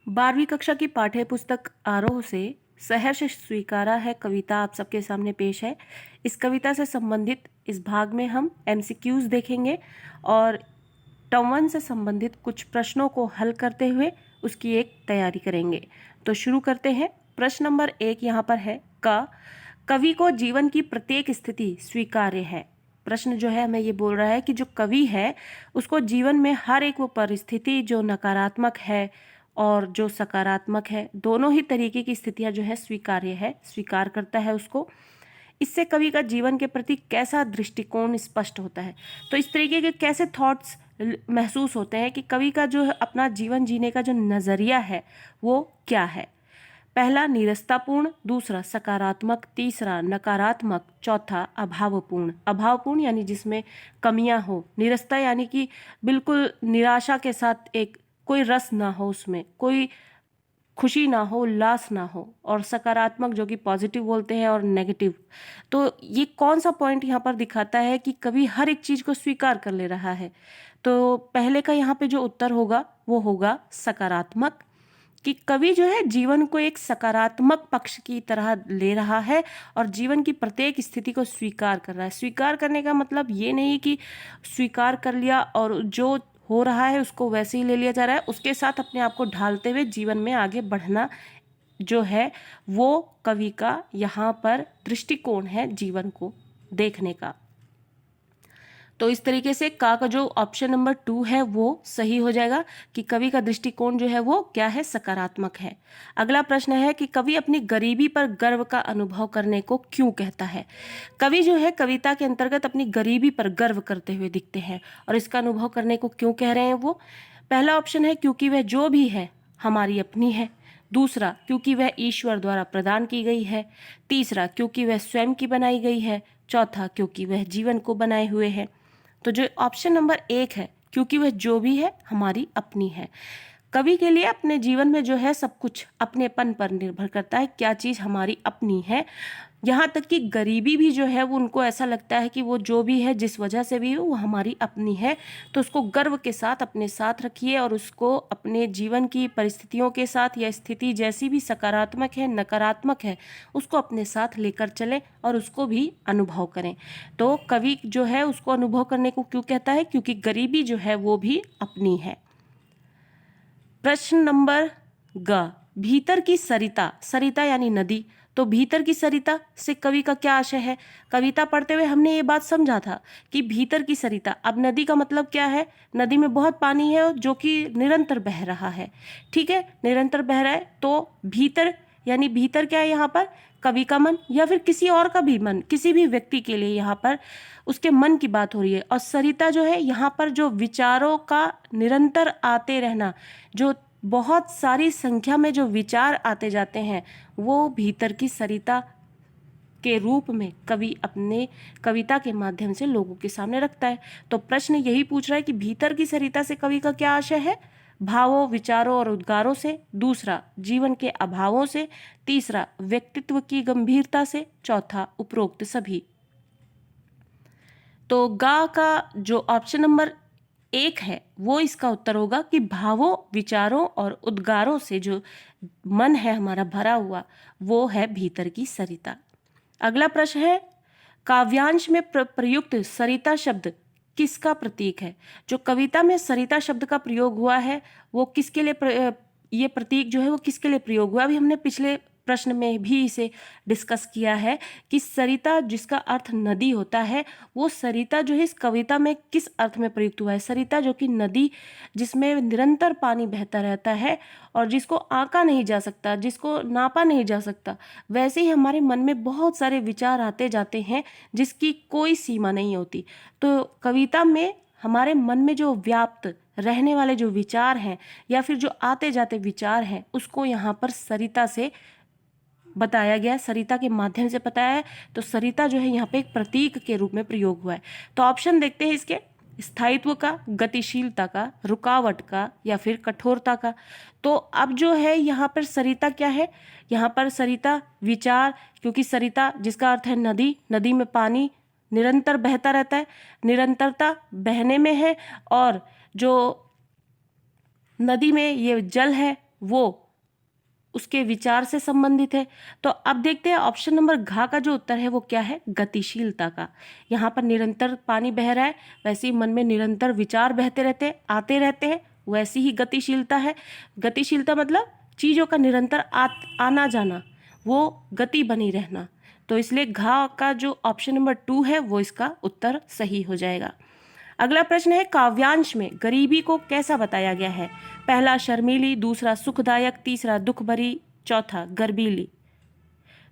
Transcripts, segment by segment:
12वीं कक्षा की पाठ्य पुस्तक आरोह से सहर्ष स्वीकारा है कविता आप सबके सामने पेश है। इस कविता से संबंधित इस भाग में हम एमसीक्यूज देखेंगे और टर्म 1 से संबंधित कुछ प्रश्नों को हल करते हुए उसकी एक तैयारी करेंगे। तो शुरू करते हैं। प्रश्न नंबर 1 यहाँ पर है कवि को जीवन की प्रत्येक स्थिति स्वीकार्य है। प्रश्न जो है हमें ये बोल रहा है कि जो कवि है उसको जीवन में हर एक वो परिस्थिति जो नकारात्मक है और जो सकारात्मक है, दोनों ही तरीके की स्थितियां जो है स्वीकार्य है, स्वीकार करता है उसको। इससे कवि का जीवन के प्रति कैसा दृष्टिकोण स्पष्ट होता है। तो इस तरीके के कैसे थॉट्स महसूस होते हैं कि कवि का जो अपना जीवन जीने का जो नज़रिया है वो क्या है। पहला नीरसतापूर्ण, दूसरा सकारात्मक, तीसरा नकारात्मक, चौथा अभावपूर्ण। अभावपूर्ण यानी जिसमें कमियां हो, नीरसता यानी कि बिल्कुल निराशा के साथ एक कोई रस ना हो, उसमें कोई खुशी ना हो, उल्लास ना हो, और सकारात्मक जो कि पॉजिटिव बोलते हैं और नेगेटिव। तो ये कौन सा पॉइंट यहाँ पर दिखाता है कि कवि हर एक चीज को स्वीकार कर ले रहा है। तो पहले का यहाँ पे जो उत्तर होगा वो होगा सकारात्मक, कि कवि जो है जीवन को एक सकारात्मक पक्ष की तरह ले रहा है और जीवन की प्रत्येक स्थिति को स्वीकार कर रहा है। स्वीकार करने का मतलब ये नहीं कि स्वीकार कर लिया और जो हो रहा है उसको वैसे ही ले लिया जा रहा है, उसके साथ अपने आप को ढालते हुए जीवन में आगे बढ़ना जो है वो कवि का यहाँ पर दृष्टिकोण है जीवन को देखने का। तो इस तरीके से का जो ऑप्शन नंबर 2 है वो सही हो जाएगा कि कवि का दृष्टिकोण जो है वो क्या है, सकारात्मक है। अगला प्रश्न है कि कवि अपनी गरीबी पर गर्व का अनुभव करने को क्यों कहता है। कवि जो है कविता के अंतर्गत अपनी गरीबी पर गर्व करते हुए दिखते हैं और इसका अनुभव करने को क्यों कह रहे हैं वो। पहला ऑप्शन है क्योंकि वह जो भी है हमारी अपनी है, दूसरा क्योंकि वह ईश्वर द्वारा प्रदान की गई है, तीसरा क्योंकि वह स्वयं की बनाई गई है, चौथा क्योंकि वह जीवन को बनाए हुए है। तो जो ऑप्शन नंबर 1 है क्योंकि वह जो भी है हमारी अपनी है। कवि के लिए अपने जीवन में जो है सब कुछ अपनेपन पर निर्भर करता है, क्या चीज़ हमारी अपनी है। यहाँ तक कि गरीबी भी जो है वो उनको ऐसा लगता है कि वो जो भी है जिस वजह से भी वो हमारी अपनी है, तो उसको गर्व के साथ अपने साथ रखिए और उसको अपने जीवन की परिस्थितियों के साथ या स्थिति जैसी भी सकारात्मक है नकारात्मक है उसको अपने साथ लेकर चलें और उसको भी अनुभव करें। तो कवि जो है उसको अनुभव करने को क्यों कहता है, क्योंकि गरीबी जो है वो भी अपनी है। प्रश्न नंबर भीतर की सरिता, सरिता यानी नदी, तो भीतर की सरिता से कवि का क्या आशय है। कविता पढ़ते हुए हमने ये बात समझा था कि भीतर की सरिता, अब नदी का मतलब क्या है, नदी में बहुत पानी है जो कि निरंतर बह रहा है, ठीक है, निरंतर बह रहा है। तो भीतर यानी भीतर क्या है यहाँ पर, कवि का मन या फिर किसी और का भी मन, किसी भी व्यक्ति के लिए यहाँ पर उसके मन की बात हो रही है। और सरिता जो है यहाँ पर जो विचारों का निरंतर आते रहना, जो बहुत सारी संख्या में जो विचार आते जाते हैं वो भीतर की सरिता के रूप में कवि अपने कविता के माध्यम से लोगों के सामने रखता है। तो प्रश्न यही पूछ रहा है कि भीतर की सरिता से कवि का क्या आशय है, भावों विचारों और उद्गारों से, दूसरा जीवन के अभावों से, तीसरा व्यक्तित्व की गंभीरता से, चौथा उपरोक्त सभी। तो गा का जो ऑप्शन नंबर 1 है वो इसका उत्तर होगा कि भावों विचारों और उद्गारों से जो मन है हमारा भरा हुआ वो है भीतर की सरिता। अगला प्रश्न है काव्यांश में प्रयुक्त सरिता शब्द किसका प्रतीक है। जो कविता में सरिता शब्द का प्रयोग हुआ है वो किसके लिए ये प्रतीक जो है वो किसके लिए प्रयोग हुआ। अभी हमने पिछले प्रश्न में भी इसे डिस्कस किया है कि सरिता जिसका अर्थ नदी होता है, वो सरिता जो है इस कविता में किस अर्थ में प्रयुक्त हुआ है। सरिता जो कि नदी जिसमें निरंतर पानी बहता रहता है और जिसको आंका नहीं जा सकता, जिसको नापा नहीं जा सकता, वैसे ही हमारे मन में बहुत सारे विचार आते जाते हैं जिसकी कोई सीमा नहीं होती। तो कविता में हमारे मन में जो व्याप्त रहने वाले जो विचार हैं या फिर जो आते जाते विचार हैं उसको यहाँ पर सरिता से बताया गया, सरिता के माध्यम से बताया है। तो सरिता जो है यहाँ पे एक प्रतीक के रूप में प्रयोग हुआ है। तो ऑप्शन देखते हैं इसके, स्थायित्व का, गतिशीलता का, रुकावट का या फिर कठोरता का। तो अब जो है यहाँ पर सरिता क्या है, यहाँ पर सरिता विचार, क्योंकि सरिता जिसका अर्थ है नदी, नदी में पानी निरंतर बहता रहता है, निरंतरता बहने में है और जो नदी में ये जल है वो उसके विचार से संबंधित है। तो अब देखते हैं ऑप्शन नंबर घ का जो उत्तर है वो क्या है, गतिशीलता का। यहाँ पर निरंतर पानी बह रहा है, वैसे ही मन में निरंतर विचार बहते रहते हैं, आते रहते हैं, वैसी ही गतिशीलता है। गतिशीलता मतलब चीज़ों का निरंतर आना जाना, वो गति बनी रहना। तो इसलिए घ का जो ऑप्शन नंबर 2 है वो इसका उत्तर सही हो जाएगा। अगला प्रश्न है, काव्यांश में गरीबी को कैसा बताया गया है? पहला शर्मीली, दूसरा सुखदायक, तीसरा दुख भरी, चौथा गर्बीली।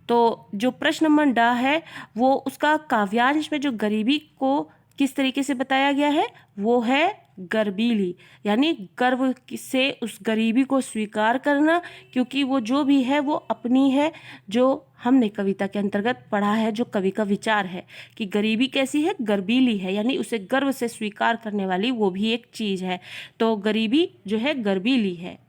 तो जो प्रश्न नंबर ड है वो उसका काव्यांश में जो गरीबी को किस तरीके से बताया गया है, वो है गर्बीली, यानी गर्व से उस गरीबी को स्वीकार करना, क्योंकि वो जो भी है वो अपनी है, जो हमने कविता के अंतर्गत पढ़ा है, जो कवि का विचार है कि गरीबी कैसी है, गर्बीली है, यानी उसे गर्व से स्वीकार करने वाली वो भी एक चीज है। तो गरीबी जो है गर्बीली है।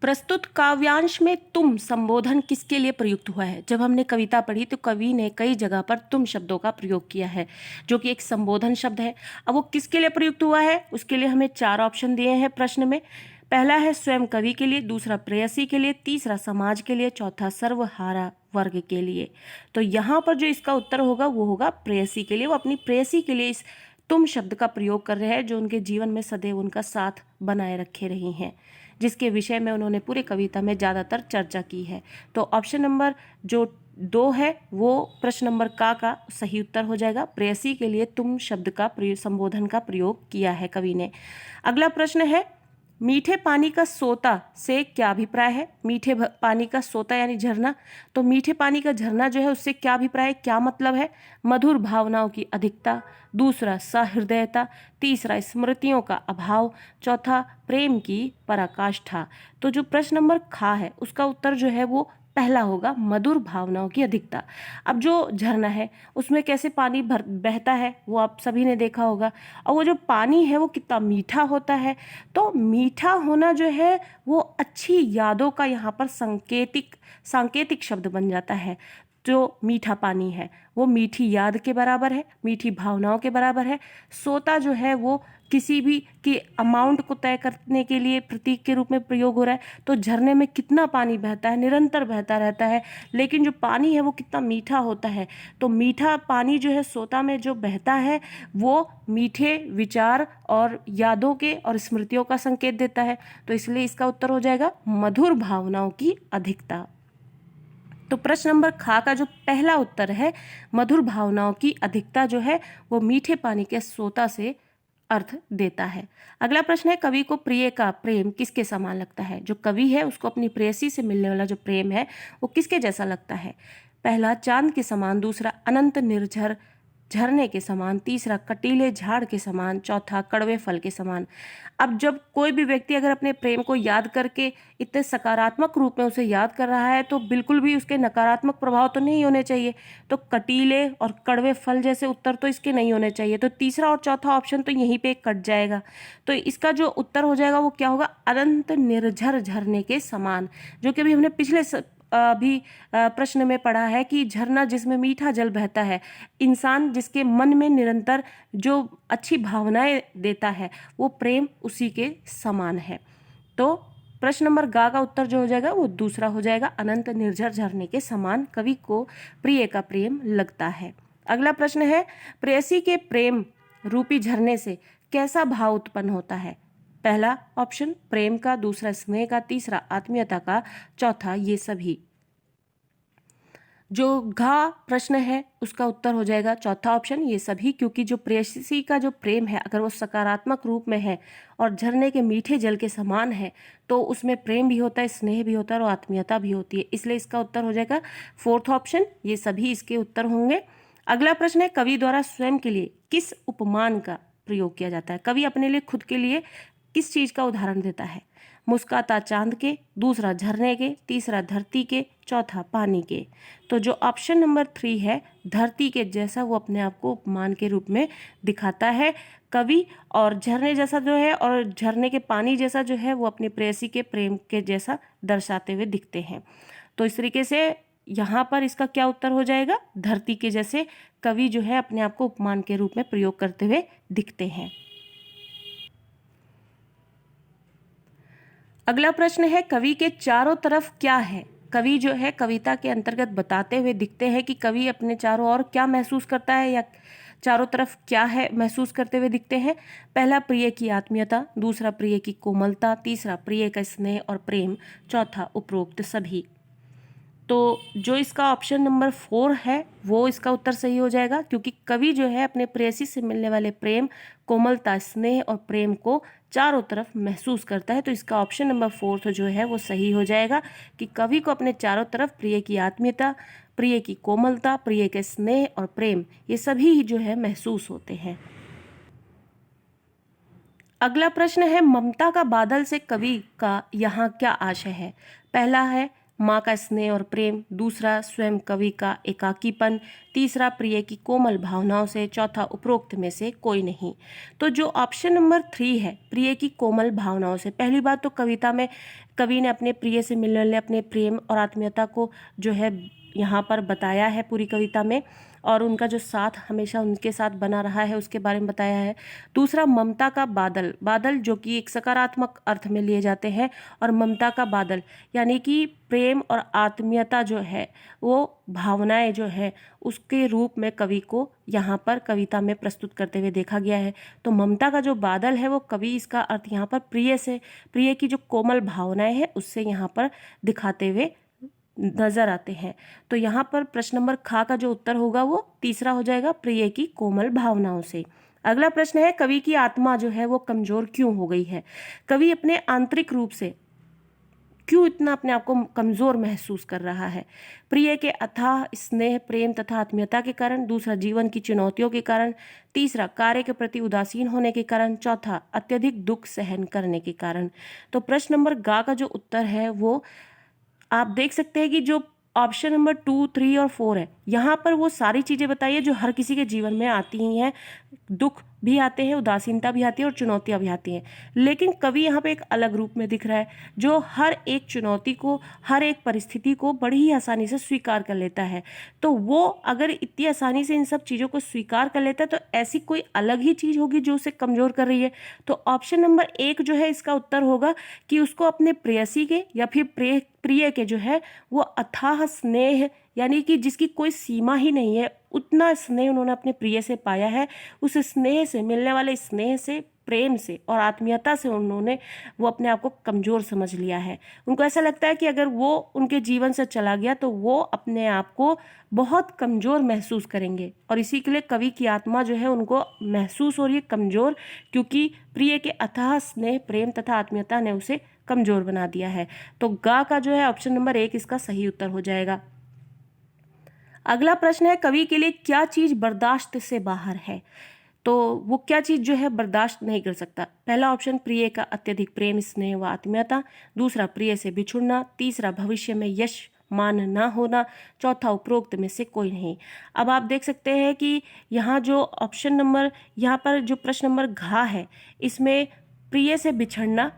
प्रस्तुत काव्यांश में तुम संबोधन किसके लिए प्रयुक्त हुआ है? जब हमने कविता पढ़ी तो कवि ने कई जगह पर तुम शब्दों का प्रयोग किया है, जो कि एक संबोधन शब्द है। अब वो किसके लिए प्रयुक्त हुआ है, उसके लिए हमें 4 ऑप्शन दिए हैं प्रश्न में। पहला है स्वयं कवि के लिए, दूसरा प्रेयसी के लिए, तीसरा समाज के लिए, चौथा सर्वहारा वर्ग के लिए। तो यहाँ पर जो इसका उत्तर होगा वो होगा प्रेयसी के लिए। वो अपनी प्रेयसी के लिए इस तुम शब्द का प्रयोग कर रहे हैं, जो उनके जीवन में सदैव उनका साथ बनाए रखे रही हैं, जिसके विषय में उन्होंने पूरी कविता में ज़्यादातर चर्चा की है। तो ऑप्शन नंबर जो 2 है वो प्रश्न नंबर का सही उत्तर हो जाएगा। प्रेयसी के लिए तुम शब्द का संबोधन का प्रयोग किया है कवि ने। अगला प्रश्न है, मीठे पानी का सोता से क्या अभिप्राय है? मीठे पानी का सोता यानी झरना, तो मीठे पानी का झरना जो है उससे क्या अभिप्राय है, क्या मतलब है? मधुर भावनाओं की अधिकता, दूसरा सहृदयता, तीसरा स्मृतियों का अभाव, चौथा प्रेम की पराकाष्ठा। तो जो प्रश्न नंबर ख है उसका उत्तर जो है वो पहला होगा, मधुर भावनाओं की अधिकता। अब जो झरना है उसमें कैसे पानी बहता है वो आप सभी ने देखा होगा, और वो जो पानी है वो कितना मीठा होता है। तो मीठा होना जो है वो अच्छी यादों का यहाँ पर सांकेतिक शब्द बन जाता है। जो मीठा पानी है वो मीठी याद के बराबर है, मीठी भावनाओं के बराबर है। सोता जो है वो किसी भी के अमाउंट को तय करने के लिए प्रतीक के रूप में प्रयोग हो रहा है। तो झरने में कितना पानी बहता है, निरंतर बहता रहता है, लेकिन जो पानी है वो कितना मीठा होता है। तो मीठा पानी जो है सोता में जो बहता है वो मीठे विचार और यादों के और स्मृतियों का संकेत देता है। तो इसलिए इसका उत्तर हो जाएगा मधुर भावनाओं की अधिकता। तो प्रश्न नंबर ख का जो पहला उत्तर है, मधुर भावनाओं की अधिकता जो है वो मीठे पानी के सोता से अर्थ देता है। अगला प्रश्न है, कवि को प्रिय का प्रेम किसके समान लगता है? जो कवि है उसको अपनी प्रेयसी से मिलने वाला जो प्रेम है वो किसके जैसा लगता है? पहला चांद के समान, दूसरा अनंत निर्झर झरने के समान, तीसरा कटीले झाड़ के समान, चौथा कड़वे फल के समान। अब जब कोई भी व्यक्ति अगर अपने प्रेम को याद करके इतने सकारात्मक रूप में उसे याद कर रहा है तो बिल्कुल भी उसके नकारात्मक प्रभाव तो नहीं होने चाहिए। तो कटीले और कड़वे फल जैसे उत्तर तो इसके नहीं होने चाहिए। तो तीसरा और चौथा ऑप्शन तो यहीं पे कट जाएगा। तो इसका जो उत्तर हो जाएगा वो क्या होगा, अनंत निर्झर झरने के समान, जो कि अभी हमने पिछले प्रश्न में पढ़ा है कि झरना जिसमें मीठा जल बहता है, इंसान जिसके मन में निरंतर जो अच्छी भावनाएं देता है वो प्रेम उसी के समान है। तो प्रश्न नंबर ग का उत्तर जो हो जाएगा वो दूसरा हो जाएगा, अनंत निर्झर झरने के समान कवि को प्रिय का प्रेम लगता है। अगला प्रश्न है, प्रेयसी के प्रेम रूपी झरने से कैसा भाव उत्पन्न होता है? पहला ऑप्शन प्रेम का, दूसरा स्नेह का, तीसरा आत्मीयता का, चौथा ये सभी। जो घ प्रश्न है उसका उत्तर हो जाएगा चौथा ऑप्शन ये सभी, क्योंकि जो प्रेयसी का जो प्रेम है अगर वो सकारात्मक रूप में है और झरने के मीठे जल के समान है तो उसमें प्रेम भी होता है, स्नेह भी होता है और आत्मीयता भी होती है। इसलिए इसका उत्तर हो जाएगा फोर्थ ऑप्शन ये सभी इसके उत्तर होंगे। अगला प्रश्न है, कवि द्वारा स्वयं के लिए किस उपमान का प्रयोग किया जाता है? कवि अपने लिए खुद के लिए किस चीज का उदाहरण देता है? मुस्काता चांद के, दूसरा झरने के, तीसरा धरती के, चौथा पानी के। तो जो ऑप्शन नंबर 3 है धरती के जैसा वो अपने आप को उपमान के रूप में दिखाता है कवि, और झरने जैसा जो है और झरने के पानी जैसा जो है वो अपनी प्रेयसी के प्रेम के जैसा दर्शाते हुए दिखते हैं। तो इस तरीके से यहाँ पर इसका क्या उत्तर हो जाएगा, धरती के जैसे कवि जो है अपने आप को उपमान के रूप में प्रयोग करते हुए दिखते हैं। अगला प्रश्न है, कवि के चारों तरफ क्या है? कवि जो है कविता के अंतर्गत बताते हुए दिखते हैं कि कवि अपने चारों ओर क्या महसूस करता है या चारों तरफ क्या है महसूस करते हुए दिखते हैं। पहला, प्रिय की आत्मीयता, दूसरा प्रिय की कोमलता, तीसरा प्रिय का स्नेह और प्रेम, चौथा उपरोक्त सभी। तो जो इसका ऑप्शन नंबर 4 है वो इसका उत्तर सही हो जाएगा, क्योंकि कवि जो है अपने प्रेयसी से मिलने वाले प्रेम, कोमलता, स्नेह और प्रेम को चारों तरफ महसूस करता है। तो इसका ऑप्शन नंबर 4 जो है वो सही हो जाएगा कि कवि को अपने चारों तरफ प्रिय की आत्मीयता, प्रिय की कोमलता, प्रिय के स्नेह और प्रेम, ये सभी जो है महसूस होते हैं। अगला प्रश्न है, ममता का बादल से कवि का यहाँ क्या आशय है? पहला है माँ का स्नेह और प्रेम, दूसरा स्वयं कवि का एकाकीपन, तीसरा प्रिय की कोमल भावनाओं से, चौथा उपरोक्त में से कोई नहीं। तो जो ऑप्शन नंबर 3 है, प्रिय की कोमल भावनाओं से, पहली बात तो कविता में कवि ने अपने प्रिय से मिलने वाले अपने प्रेम और आत्मीयता को जो है यहाँ पर बताया है पूरी कविता में, और उनका जो साथ हमेशा उनके साथ बना रहा है उसके बारे में बताया है। दूसरा, ममता का बादल, बादल जो कि एक सकारात्मक अर्थ में लिए जाते हैं, और ममता का बादल यानी कि प्रेम और आत्मीयता जो है वो भावनाएं जो है उसके रूप में कवि को यहाँ पर कविता में प्रस्तुत करते हुए देखा गया है। तो ममता का जो बादल है वो कवि इसका अर्थ यहाँ पर प्रिय से, प्रिय की जो कोमल भावनाएं हैं उससे यहाँ पर दिखाते हुए नजर आते हैं। तो यहाँ पर प्रश्न नंबर खा का जो उत्तर होगा वो तीसरा हो जाएगा, प्रिय की कोमल भावनाओं से। अगला प्रश्न है, कवि की आत्मा जो है वो कमजोर क्यों हो गई है? कवि अपने आंतरिक रूप से क्यों इतना अपने आप को कमजोर महसूस कर रहा है? प्रिय के अथाह स्नेह, प्रेम तथा आत्मीयता के कारण, दूसरा जीवन की चुनौतियों के कारण, तीसरा कार्य के प्रति उदासीन होने के कारण, चौथा अत्यधिक दुख सहन करने के कारण। तो प्रश्न नंबर गा का जो उत्तर है वो आप देख सकते हैं कि जो ऑप्शन नंबर 2, 3 और 4 है, यहाँ पर वो सारी चीज़ें बताइए जो हर किसी के जीवन में आती ही हैं। दुख भी आते हैं, उदासीनता भी आती है और चुनौतियाँ भी आती हैं, लेकिन कवि यहाँ पे एक अलग रूप में दिख रहा है जो हर एक चुनौती को, हर एक परिस्थिति को बड़ी ही आसानी से स्वीकार कर लेता है। तो वो अगर इतनी आसानी से इन सब चीज़ों को स्वीकार कर लेता है तो ऐसी कोई अलग ही चीज़ होगी जो उसे कमज़ोर कर रही है। तो ऑप्शन नंबर 1 जो है इसका उत्तर होगा कि उसको अपने प्रेयसी के या फिर प्रिय के जो है वो अथाह स्नेह, यानी कि जिसकी कोई सीमा ही नहीं है, उतना स्नेह उन्होंने अपने प्रिय से पाया है। उस स्नेह से, मिलने वाले स्नेह से, प्रेम से और आत्मीयता से उन्होंने वो अपने आप को कमज़ोर समझ लिया है। उनको ऐसा लगता है कि अगर वो उनके जीवन से चला गया तो वो अपने आप को बहुत कमज़ोर महसूस करेंगे, और इसी के लिए कवि की आत्मा जो है उनको महसूस हो रही है कमज़ोर, क्योंकि प्रिय के अथाह स्नेह, प्रेम तथा आत्मीयता ने उसे कमज़ोर बना दिया है। तो गा का जो है ऑप्शन नंबर 1 इसका सही उत्तर हो जाएगा। अगला प्रश्न है, कवि के लिए क्या चीज़ बर्दाश्त से बाहर है? तो वो क्या चीज़ जो है बर्दाश्त नहीं कर सकता? पहला ऑप्शन, प्रिय का अत्यधिक प्रेम, स्नेह व आत्मीयता, दूसरा प्रिय से बिछुड़ना, तीसरा भविष्य में यश मान ना होना, चौथा उपरोक्त में से कोई नहीं। अब आप देख सकते हैं कि यहाँ जो ऑप्शन नंबर, यहाँ पर जो प्रश्न नंबर घ है इसमें प्रिय से बिछड़ना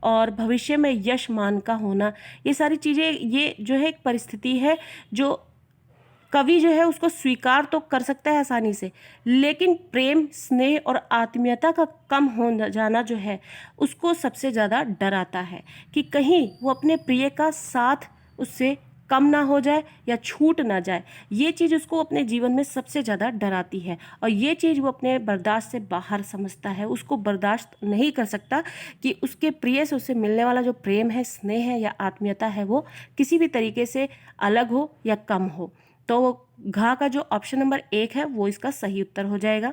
और भविष्य में यश मान का होना, ये सारी चीज़ें, ये जो है एक परिस्थिति है जो कवि जो है उसको स्वीकार तो कर सकता है आसानी से, लेकिन प्रेम, स्नेह और आत्मीयता का कम हो जाना जो है उसको सबसे ज़्यादा डराता है कि कहीं वो अपने प्रिय का साथ उससे कम ना हो जाए या छूट ना जाए। ये चीज़ उसको अपने जीवन में सबसे ज़्यादा डराती है, और ये चीज़ वो अपने बर्दाश्त से बाहर समझता है। उसको बर्दाश्त नहीं कर सकता कि उसके प्रिय से उसे मिलने वाला जो प्रेम है, स्नेह है या आत्मीयता है वो किसी भी तरीके से अलग हो या कम हो। तो घा का जो ऑप्शन नंबर 1 है वो इसका सही उत्तर हो जाएगा।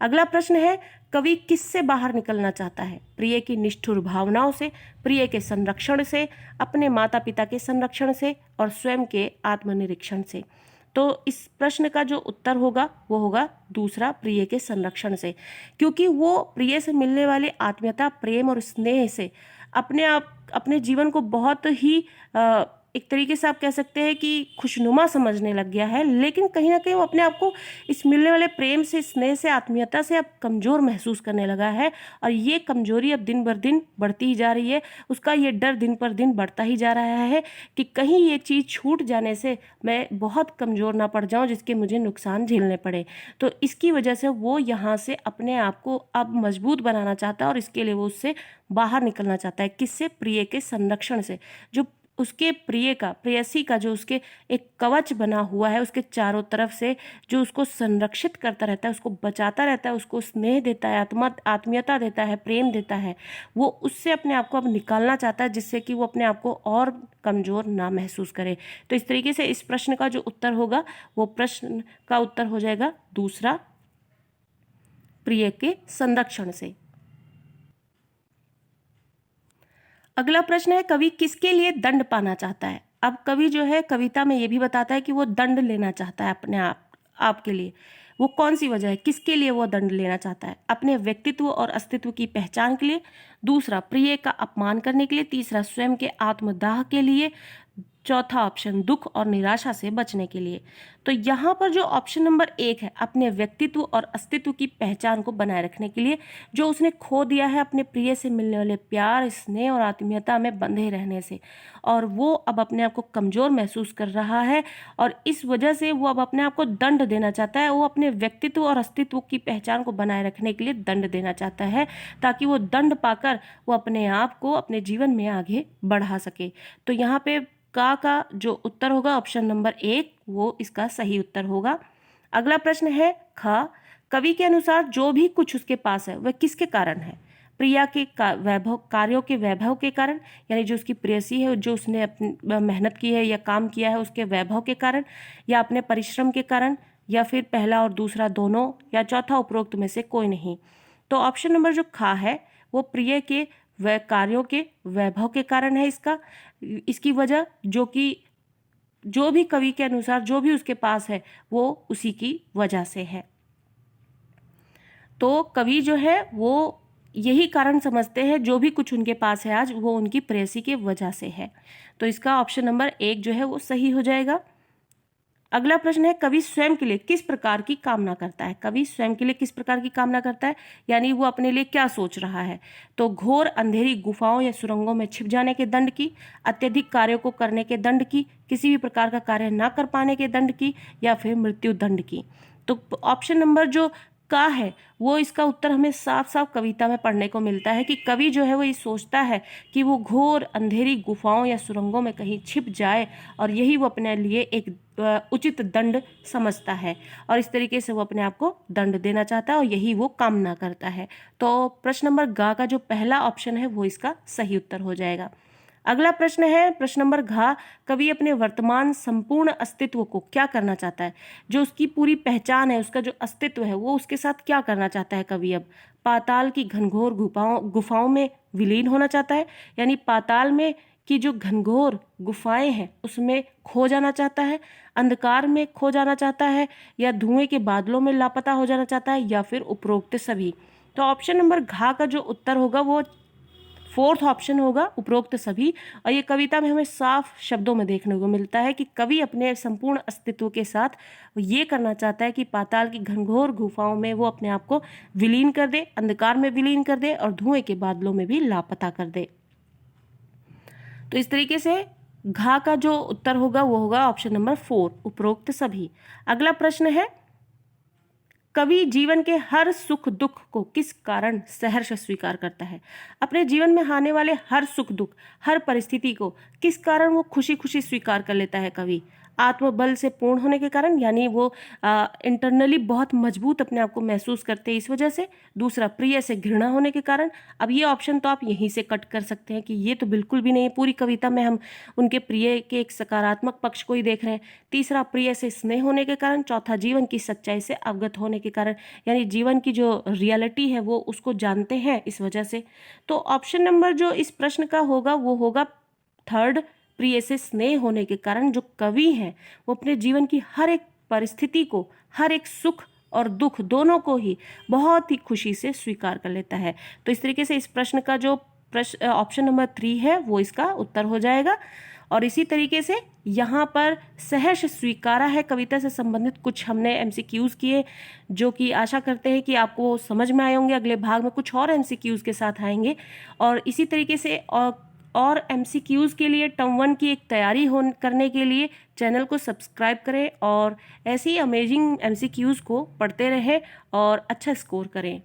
अगला प्रश्न है, कवि किससे बाहर निकलना चाहता है? प्रिय की निष्ठुर भावनाओं से, प्रिय के संरक्षण से, अपने माता पिता के संरक्षण से और स्वयं के आत्मनिरीक्षण से। तो इस प्रश्न का जो उत्तर होगा वो होगा दूसरा, प्रिय के संरक्षण से, क्योंकि वो प्रिय से मिलने वाले आत्मीयता, प्रेम और स्नेह से अपने जीवन को बहुत ही एक तरीके से आप कह सकते हैं कि खुशनुमा समझने लग गया है, लेकिन कहीं ना कहीं वो अपने आप को इस मिलने वाले प्रेम से, स्नेह से, आत्मीयता से अब कमज़ोर महसूस करने लगा है। और ये कमज़ोरी अब दिन बर दिन बढ़ती ही जा रही है। उसका ये डर दिन पर दिन बढ़ता ही जा रहा है कि कहीं ये चीज़ छूट जाने से मैं बहुत कमज़ोर ना पड़ जाऊं, जिसके मुझे नुकसान झेलने पड़े। तो इसकी वजह से वो यहाँ से अपने आप को अब मजबूत बनाना चाहता है और इसके लिए वो उससे बाहर निकलना चाहता है। किससे? प्रिय के संरक्षण से। जो उसके प्रिय का, प्रेयसी का जो उसके एक कवच बना हुआ है उसके चारों तरफ से, जो उसको संरक्षित करता रहता है, उसको बचाता रहता है, उसको स्नेह देता है, आत्मीयता देता है, प्रेम देता है, वो उससे अपने आप को अब निकालना चाहता है, जिससे कि वो अपने आप को और कमज़ोर ना महसूस करे। तो इस तरीके से इस प्रश्न का जो उत्तर होगा, वो प्रश्न का उत्तर हो जाएगा दूसरा, प्रिय के संरक्षण से। अगला प्रश्न है, कवि किसके लिए दंड पाना चाहता है? अब कवि जो है कविता में ये भी बताता है कि वो दंड लेना चाहता है अपने आप के लिए। वो कौन सी वजह है, किसके लिए वो दंड लेना चाहता है? अपने व्यक्तित्व और अस्तित्व की पहचान के लिए, दूसरा प्रिय का अपमान करने के लिए, तीसरा स्वयं के आत्मदाह के लिए, चौथा ऑप्शन दुख और निराशा से बचने के लिए। तो यहाँ पर जो ऑप्शन नंबर 1 है, अपने व्यक्तित्व और अस्तित्व की पहचान को बनाए रखने के लिए, जो उसने खो दिया है अपने प्रिय से मिलने वाले प्यार, स्नेह और आत्मीयता में बंधे रहने से, और वो अब अपने आप को कमज़ोर महसूस कर रहा है और इस वजह से वो अब अपने आप को दंड देना चाहता है। वो अपने व्यक्तित्व और अस्तित्व की पहचान को बनाए रखने के लिए दंड देना चाहता है, ताकि वो दंड पाकर वो अपने आप को अपने जीवन में आगे बढ़ा सके। तो यहाँ पे का जो उत्तर होगा ऑप्शन नंबर 1, वो इसका सही उत्तर होगा। अगला प्रश्न है ख, कवि के अनुसार जो भी कुछ उसके पास है वह किसके कारण है? प्रिया के वैभव, कार्यों के वैभव के कारण, यानी जो उसकी प्रेयसी है, जो उसने अपनी मेहनत की है या काम किया है उसके वैभव के कारण, या अपने परिश्रम के कारण, या फिर पहला और दूसरा दोनों, या चौथा उपरोक्त में से कोई नहीं। तो ऑप्शन नंबर जो खा है वो प्रिय के वह कार्यों के वैभव के कारण है। इसकी वजह जो भी कवि के अनुसार जो भी उसके पास है वो उसी की वजह से है। तो कवि जो है वो यही कारण समझते हैं, जो भी कुछ उनके पास है आज वो उनकी प्रेयसी की वजह से है। तो इसका ऑप्शन नंबर 1 जो है वो सही हो जाएगा। अगला प्रश्न है, कवि स्वयं के लिए किस प्रकार की कामना करता है? कवि स्वयं के लिए किस प्रकार की कामना करता है, यानी वो अपने लिए क्या सोच रहा है? तो घोर अंधेरी गुफाओं या सुरंगों में छिप जाने के दंड की, अत्यधिक कार्यों को करने के दंड की, किसी भी प्रकार का कार्य ना कर पाने के दंड की, या फिर मृत्यु दंड की। तो ऑप्शन नंबर जो का है वो इसका उत्तर हमें साफ साफ कविता में पढ़ने को मिलता है कि कवि जो है वो ये सोचता है कि वो घोर अंधेरी गुफाओं या सुरंगों में कहीं छिप जाए और यही वो अपने लिए एक उचित दंड समझता है, और इस तरीके से वो अपने आप को दंड देना चाहता है और यही वो कामना करता है। तो प्रश्न नंबर गा का जो पहला ऑप्शन है वो इसका सही उत्तर हो जाएगा। अगला प्रश्न है प्रश्न नंबर घ, कवि अपने वर्तमान संपूर्ण अस्तित्व को क्या करना चाहता है? जो उसकी पूरी पहचान है, उसका जो अस्तित्व है वो उसके साथ क्या करना चाहता है कवि? अब पाताल की घनघोर गुफाओं में विलीन होना चाहता है, यानी पाताल में की जो घनघोर गुफाएं हैं उसमें खो जाना चाहता है, अंधकार में खो जाना चाहता है, या धुएं के बादलों में लापता हो जाना चाहता है, या फिर उपरोक्त सभी। तो ऑप्शन नंबर घ का जो उत्तर होगा वो 4th ऑप्शन होगा, उपरोक्त सभी। और ये कविता में हमें साफ शब्दों में देखने को मिलता है कि कवि अपने संपूर्ण अस्तित्व के साथ ये करना चाहता है कि पाताल की घनघोर गुफाओं में वो अपने आप को विलीन कर दे, अंधकार में विलीन कर दे और धुएं के बादलों में भी लापता कर दे। तो इस तरीके से घा का जो उत्तर होगा वो होगा ऑप्शन नंबर 4, उपरोक्त सभी। अगला प्रश्न है, कवि जीवन के हर सुख दुख को किस कारण सहर्ष स्वीकार करता है? अपने जीवन में आने वाले हर सुख दुख, हर परिस्थिति को किस कारण वो खुशी खुशी स्वीकार कर लेता है कवि? आत्मबल से पूर्ण होने के कारण, यानी वो इंटरनली बहुत मजबूत अपने आप को महसूस करते हैं इस वजह से। दूसरा, प्रिय से घृणा होने के कारण। अब ये ऑप्शन तो आप यहीं से कट कर सकते हैं कि ये तो बिल्कुल भी नहीं है, पूरी कविता में हम उनके प्रिय के एक सकारात्मक पक्ष को ही देख रहे हैं। तीसरा, प्रिय से स्नेह होने के कारण। चौथा, जीवन की सच्चाई से अवगत होने के कारण, यानी जीवन की जो रियलिटी है वो उसको जानते हैं इस वजह से। तो ऑप्शन नंबर जो इस प्रश्न का होगा वो होगा 3rd, प्रिय से स्नेह होने के कारण। जो कवि हैं वो अपने जीवन की हर एक परिस्थिति को, हर एक सुख और दुख दोनों को ही बहुत ही खुशी से स्वीकार कर लेता है। तो इस तरीके से इस प्रश्न का जो ऑप्शन नंबर 3 है वो इसका उत्तर हो जाएगा। और इसी तरीके से यहाँ पर सहर्ष स्वीकारा है कविता से संबंधित कुछ हमने MCQs किए, जो कि आशा करते हैं कि आपको समझ में आए होंगे। अगले भाग में कुछ और MCQs के साथ आएंगे और इसी तरीके से और MCQs के लिए टर्म 1 की एक तैयारी करने के लिए चैनल को सब्सक्राइब करें और ऐसी अमेजिंग MCQs को पढ़ते रहें और अच्छा स्कोर करें।